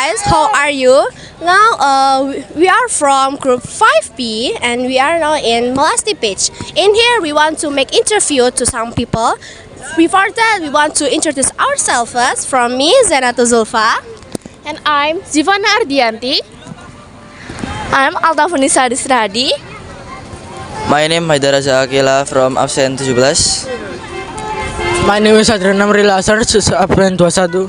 guys, how are you? Now we are from group 5B and we are now in Melasti Beach. In here we want to make interview to some people. Before that we want to introduce ourselves first. From me, Zenatu Zulfa. And I'm Zivana Ardianti. I'm Alta Funisa Disradi. My name is Haidaraza Akila from absen 17. My name is Adrian Rilasar, absen 21.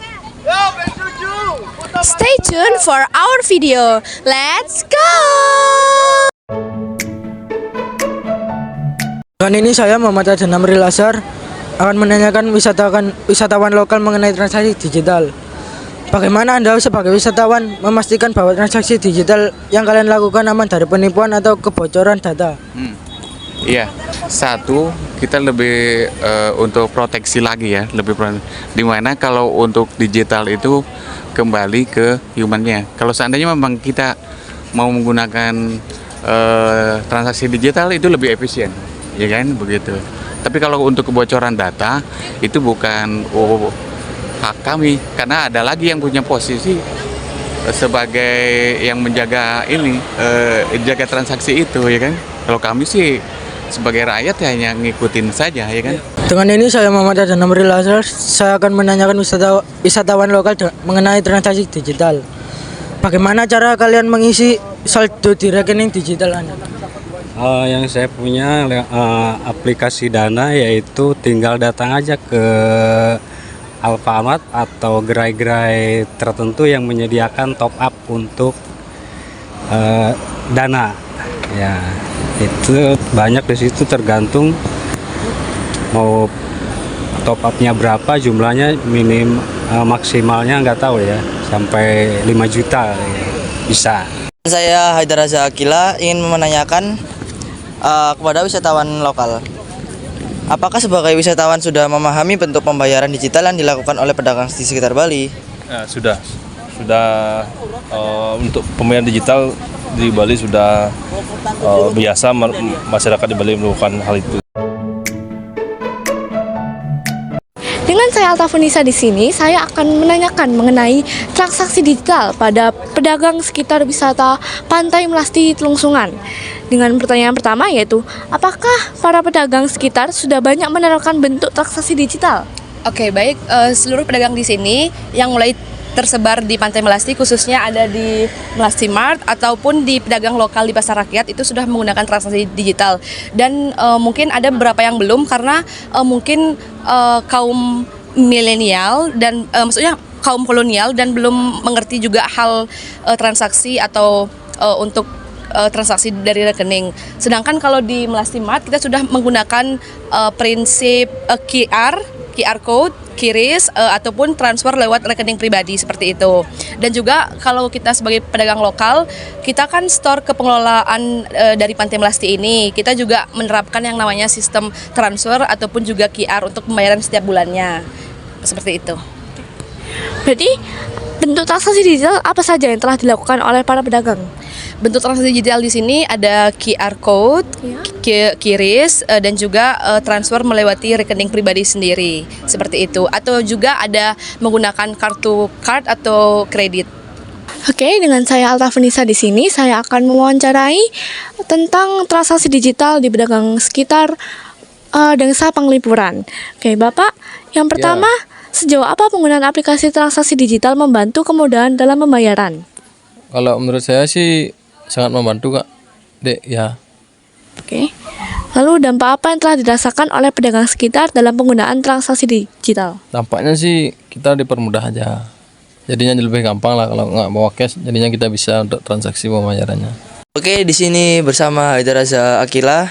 Stay tuned for our video. Let's go! Dengan ini saya Muhammad Adrian Rilasar akan menanyakan wisatawan lokal mengenai transaksi digital. Bagaimana Anda sebagai wisatawan memastikan bahwa transaksi digital yang kalian lakukan aman dari penipuan atau kebocoran data? Iya, satu kita lebih untuk proteksi lagi ya, dimana kalau untuk digital itu kembali ke humannya. Kalau seandainya memang kita mau menggunakan transaksi digital itu lebih efisien, ya kan begitu. Tapi kalau untuk kebocoran data itu bukan hak kami, karena ada lagi yang punya posisi sebagai yang menjaga jaga transaksi itu, ya kan. Kalau kami sih sebagai rakyat ya hanya ngikutin saja, ya kan. Dengan ini saya Muhammad Adnan Rilasar, saya akan menanyakan wisatawan lokal mengenai transaksi digital. Bagaimana cara kalian mengisi saldo di rekening digital Anda? Yang saya punya aplikasi Dana, yaitu tinggal datang aja ke Alfamart atau gerai-gerai tertentu yang menyediakan top up untuk Dana. Ya, itu banyak di situ, tergantung mau top upnya berapa, jumlahnya maksimalnya nggak tahu ya, sampai 5 juta ya, bisa. Saya Haidaraza Akila ingin menanyakan kepada wisatawan lokal. Apakah sebagai wisatawan sudah memahami bentuk pembayaran digital yang dilakukan oleh pedagang di sekitar Bali? Ya, sudah untuk pembayaran digital di Bali sudah biasa, masyarakat di Bali melakukan hal itu. Dengan saya Alta Funisa di sini, saya akan menanyakan mengenai transaksi digital pada pedagang sekitar wisata Pantai Melasti Telungsungan. Dengan pertanyaan pertama yaitu, apakah para pedagang sekitar sudah banyak menerapkan bentuk transaksi digital? Oke, baik. Seluruh pedagang di sini yang mulai tersebar di Pantai Melasti, khususnya ada di Melasti Mart ataupun di pedagang lokal di pasar rakyat, itu sudah menggunakan transaksi digital. Dan mungkin ada beberapa yang belum, karena mungkin kaum milenial dan maksudnya kaum kolonial dan belum mengerti juga hal transaksi atau untuk transaksi dari rekening. Sedangkan kalau di Melasti Mart kita sudah menggunakan prinsip QR code, QRIS, ataupun transfer lewat rekening pribadi seperti itu. Dan juga kalau kita sebagai pedagang lokal, kita kan store kepengelolaan dari Pantai Melasti ini, kita juga menerapkan yang namanya sistem transfer ataupun juga QR untuk pembayaran setiap bulannya. Seperti itu. Berarti bentuk transaksi digital apa saja yang telah dilakukan oleh para pedagang? Bentuk transaksi digital di sini ada QR code, QRIS, dan juga transfer melewati rekening pribadi sendiri, seperti itu. Atau juga ada menggunakan kartu atau kredit. Oke, dengan saya Alta Funisa di sini, saya akan mewawancarai tentang transaksi digital di pedagang sekitar Desa Penglipuran. Oke, Bapak, yang pertama, sejauh apa penggunaan aplikasi transaksi digital membantu kemudahan dalam pembayaran? Kalau menurut saya sih sangat membantu, Kak. Dek, ya. Oke. Lalu dampak apa yang telah dirasakan oleh pedagang sekitar dalam penggunaan transaksi digital? Dampaknya sih kita dipermudah aja. Jadinya lebih gampang lah, kalau nggak bawa cash, jadinya kita bisa untuk transaksi pembayarannya. Oke, di sini bersama Haidaraza Akila.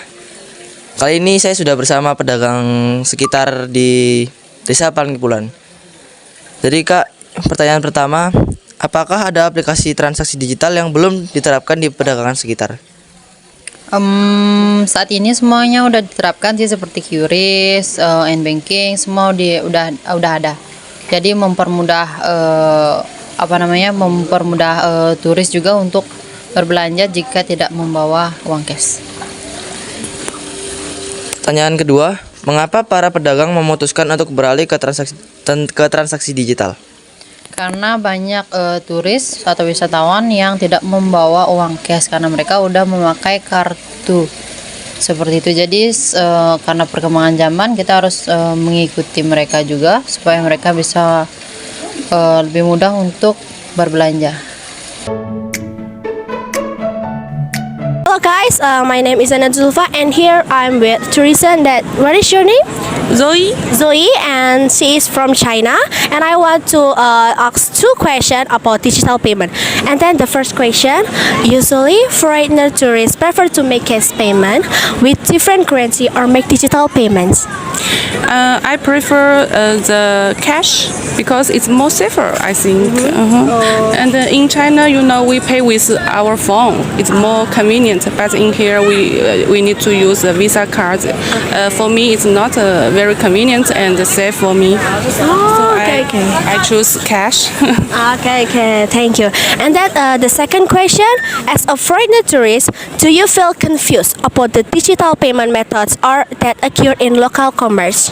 Kali ini saya sudah bersama pedagang sekitar di Desa Penglipuran. Jadi Kak, pertanyaan pertama, apakah ada aplikasi transaksi digital yang belum diterapkan di pedagangan sekitar? Saat ini semuanya udah diterapkan sih, seperti QRIS, N-banking, semua udah ada. Jadi mempermudah turis juga untuk berbelanja jika tidak membawa uang cash. Pertanyaan kedua, mengapa para pedagang memutuskan untuk beralih ke transaksi digital? Karena banyak turis atau wisatawan yang tidak membawa uang cash karena mereka udah memakai kartu. Seperti itu. Jadi karena perkembangan zaman kita harus mengikuti mereka juga supaya mereka bisa lebih mudah untuk berbelanja. Hello guys, my name is Anand Zulfa and here I'm with Teresa. That what is your name? Zoe, and she is from China. And I want to ask two questions about digital payment. And then the first question: usually, foreigner tourists prefer to make cash payment with different currency or make digital payments. I prefer the cash because it's more safer, I think. And in China, we pay with our phone. It's more convenient. But in here, we need to use a Visa card. For me, it's not very convenient and safe for me. I choose cash. Okay, thank you. And then the second question: as a foreigner tourist, do you feel confused about the digital payment methods or that occur in local commerce?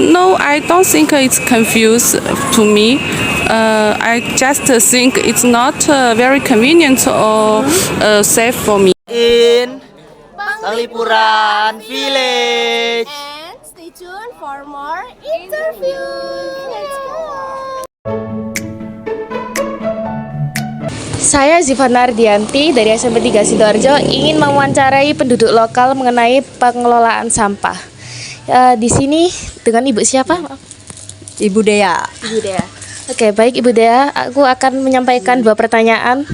No, I don't think it's confused to me. I just think it's not very convenient or safe for me. In Penglipuran Village. And stay tuned for more interview. Let's go. Saya Zivana Ardianti dari SMP 3 Sidoarjo ingin mewawancarai penduduk lokal mengenai pengelolaan sampah. Di sini dengan Ibu siapa? Ibu Dea. Ibu Dea. Oke, baik Ibu Dea, aku akan menyampaikan dua pertanyaan.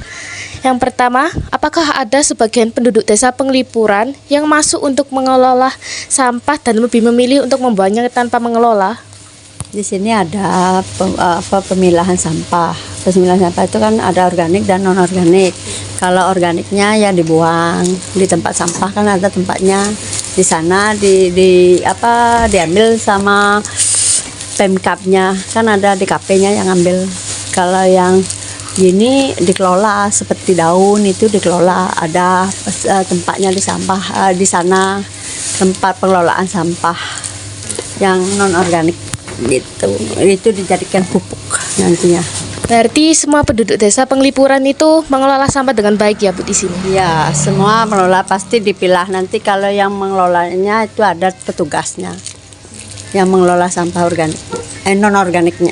Yang pertama, apakah ada sebagian penduduk desa Penglipuran yang masuk untuk mengelola sampah dan lebih memilih untuk membuangnya tanpa mengelola? Di sini ada pemilahan sampah. Pemilahan sampah itu kan ada organik dan non organik. Kalau organiknya ya dibuang di tempat sampah, kan ada tempatnya di sana diambil sama Pemkapnya, kan ada di KP-nya yang ambil. Kalau yang gini dikelola seperti daun itu dikelola, ada tempatnya di sampah di sana, tempat pengelolaan sampah yang non organik gitu. Itu dijadikan pupuk nantinya. Berarti semua penduduk desa Penglipuran itu mengelola sampah dengan baik ya Bu di sini? Ya, semua mengelola pasti dipilah. Nanti kalau yang mengelolanya itu ada petugasnya yang mengelola sampah organik, non organiknya.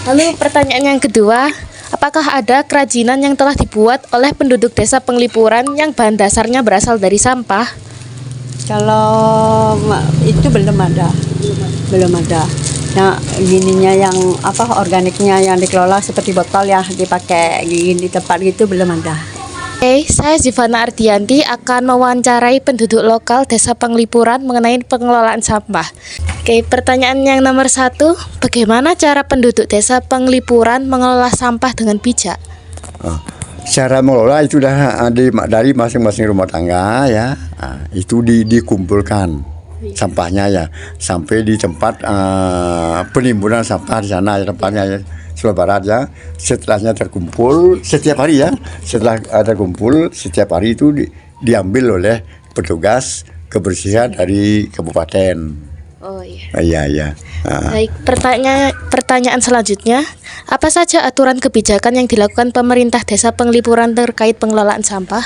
Lalu pertanyaan yang kedua, apakah ada kerajinan yang telah dibuat oleh penduduk desa Penglipuran yang bahan dasarnya berasal dari sampah? Kalau itu belum ada. Nah, gininya yang organiknya yang dikelola seperti botol ya dipakai di tempat gitu belum ada. Oke, saya Zivana Ardianti akan mewawancarai penduduk lokal desa Penglipuran mengenai pengelolaan sampah. Oke, pertanyaan yang nomor 1, bagaimana cara penduduk desa Penglipuran mengelola sampah dengan bijak? Cara mengelola itu dari masing-masing rumah tangga ya, itu dikumpulkan sampahnya ya, sampai di tempat penimbunan sampah di sana ya, tempatnya ya. Sulawesi Barat ya, setelahnya terkumpul setiap hari ya, setelah ada kumpul setiap hari itu diambil oleh petugas kebersihan dari kabupaten. Oh iya. Iya. Baik, pertanyaan selanjutnya, apa saja aturan kebijakan yang dilakukan pemerintah desa Penglipuran terkait pengelolaan sampah?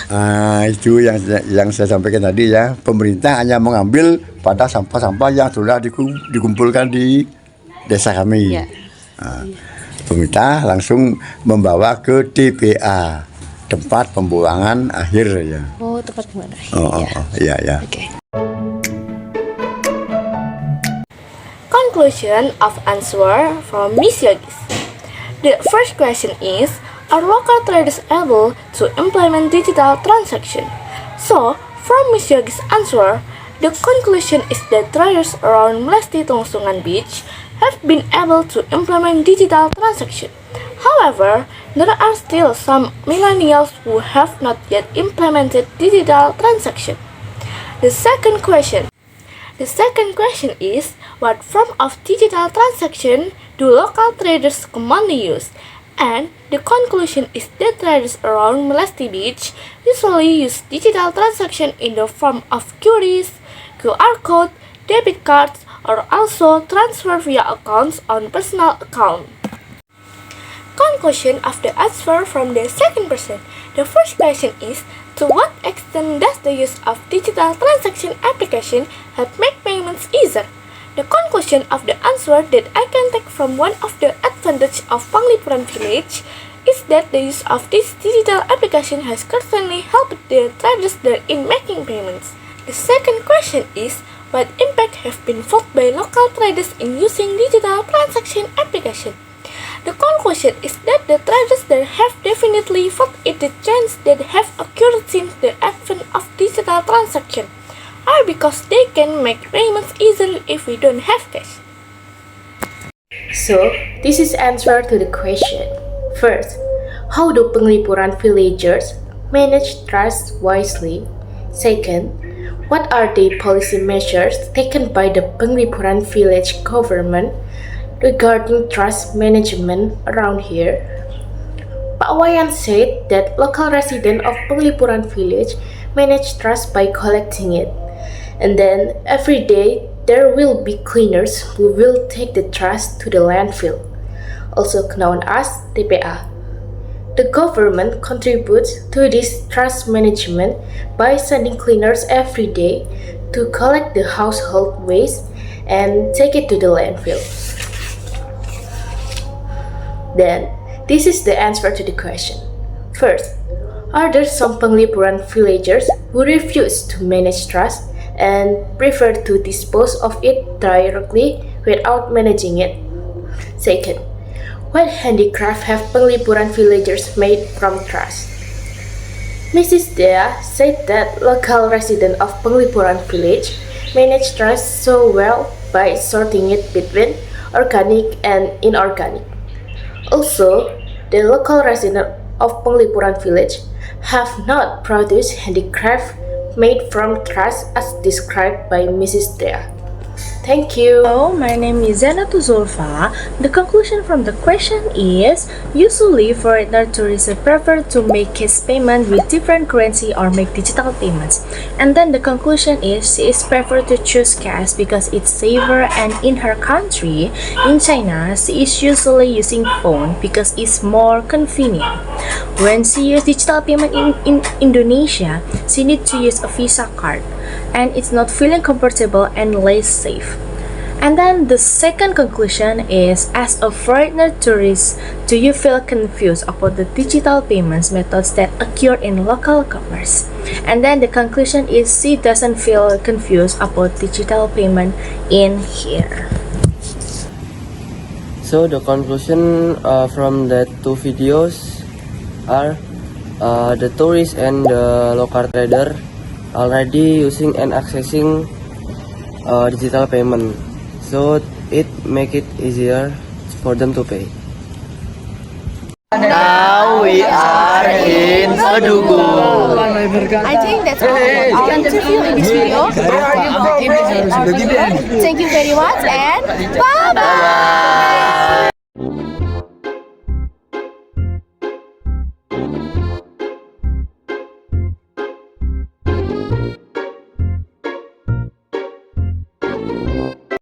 Itu yang saya sampaikan tadi ya, pemerintah hanya mengambil pada sampah-sampah yang sudah dikumpulkan di desa kami. Ya. Pemerintah langsung membawa ke TPA, tempat pembuangan akhir ya. Oh, tempat pembuangan akhir. Iya. Oke. Conclusion of answer from Miss Yogis. The first question is, are local traders able to implement digital transaction? So, from Miss Yogis' answer, the conclusion is that traders around Melasti Tungsungan Beach have been able to implement digital transaction. However, there are still some millennials who have not yet implemented digital transaction. The second question is, what form of digital transaction do local traders commonly use? And the conclusion is that traders around Melasti Beach usually use digital transaction in the form of QRIS, QR code, debit cards, or also transfer via accounts on personal account. Conclusion of the answer from the second person. The first question is, to what extent does the use of digital transaction application help make payments easier? The conclusion of the answer that I can take from one of the advantages of Panglipuran village is that the use of this digital application has certainly helped the traders there in making payments. The second question is, what impact have been felt by local traders in using digital transaction application? The conclusion is that the traders there have definitely felt it the change that have occurred since the advent of digital transaction are because they can make payments easily if we don't have cash. So, this is answer to the question. First, how do Penglipuran villagers manage trust wisely? Second, what are the policy measures taken by the Penglipuran village government regarding trust management around here? Pak Wayan said that local residents of Penglipuran village manage trust by collecting it. And then every day there will be cleaners who will take the trash to the landfill, also known as TPA. The government contributes to this trash management by sending cleaners every day to collect the household waste and take it to the landfill. Then, this is the answer to the question. First, are there some Penglipuran villagers who refuse to manage trash and prefer to dispose of it directly without managing it? Second, what handicraft have Penglipuran villagers made from trash? Mrs. Dea said that local residents of Penglipuran village manage trash so well by sorting it between organic and inorganic. Also, the local residents of Penglipuran village have not produced handicraft made from trash as described by Mrs. Dea. Thank you. Hello, my name is Zanatu Zulfa. The conclusion from the question is, usually foreigner tourists prefer to make cash payment with different currency or make digital payments. And then the conclusion is, she is prefer to choose cash because it's safer, and in her country, in China, she is usually using phone because it's more convenient. When she use digital payment in Indonesia, she need to use a Visa card, and it's not feeling comfortable and less safe. And then the second conclusion is, as a foreigner tourist, do you feel confused about the digital payments methods that occur in local commerce? And then the conclusion is, she doesn't feel confused about digital payment in here. So the conclusion from the two videos are the tourists and the local trader already using and accessing digital payment, so it make it easier for them to pay. Now we are in Padugu. I think that's all our interview in this video. Thank you very much and bye-bye!